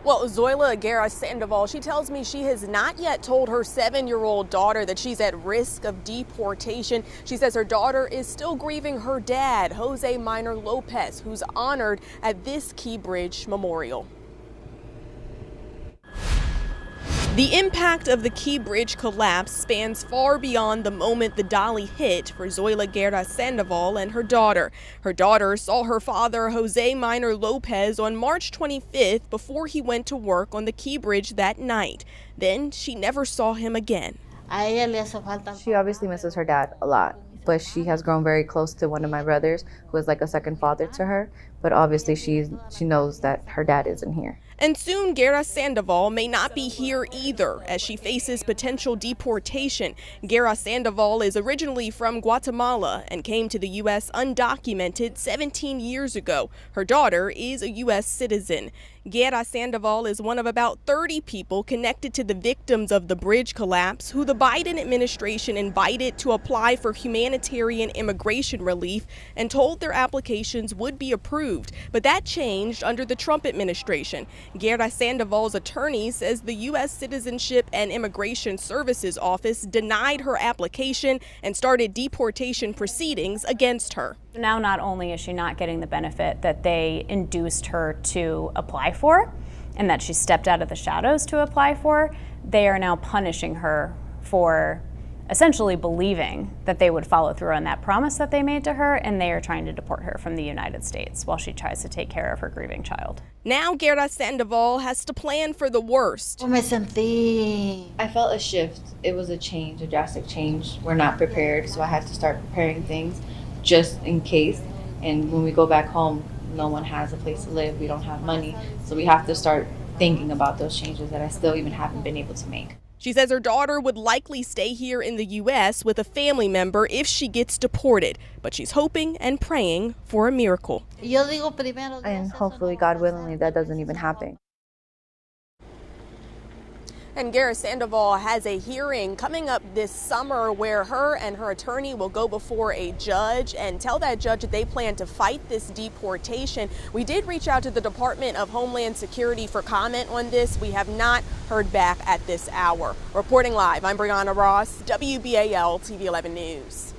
Well, Zoila Guerra Sandoval, she tells me she has not yet told her 7-year-old daughter that she's at risk of deportation. She says her daughter is still grieving her dad, José Mynor López, who's honored at this Key Bridge memorial. The impact of the Key Bridge collapse spans far beyond the moment the dolly hit for Zoila Guerra Sandoval and her daughter. Her daughter saw her father, José Mynor López, on March 25th before he went to work on the Key Bridge that night. Then she never saw him again. She obviously misses her dad a lot, but she has grown very close to one of my brothers, who is like a second father to her. But obviously she knows that her dad isn't here. And soon Guerra Sandoval may not be here either, as she faces potential deportation. Guerra Sandoval is originally from Guatemala and came to the U.S. undocumented 17 years ago. Her daughter is a U.S. citizen. Guerra Sandoval is one of about 30 people connected to the victims of the bridge collapse who the Biden administration invited to apply for humanitarian immigration relief and told their applications would be approved. But that changed under the Trump administration. Guerra Sandoval's attorney says the U.S. Citizenship and Immigration Services Office denied her application and started deportation proceedings against her. Now not only is she not getting the benefit that they induced her to apply for and that she stepped out of the shadows to apply for, they are now punishing her for essentially believing that they would follow through on that promise that they made to her, and they are trying to deport her from the United States while she tries to take care of her grieving child. Now Guerra Sandoval has to plan for the worst. I felt a shift. It was a change, a drastic change. We're not prepared, so I had to start preparing things just in case. And when we go back home, no one has a place to live. We don't have money, so we have to start thinking about those changes that I still even haven't been able to make. She says her daughter would likely stay here in the U.S. with a family member if she gets deported, but she's hoping and praying for a miracle. And hopefully, God willingly, that doesn't even happen. And Guerra Sandoval has a hearing coming up this summer where her and her attorney will go before a judge and tell that judge that they plan to fight this deportation. We did reach out to the Department of Homeland Security for comment on this. We have not heard back at this hour. Reporting live, I'm Brianna Ross, WBAL-TV 11 News.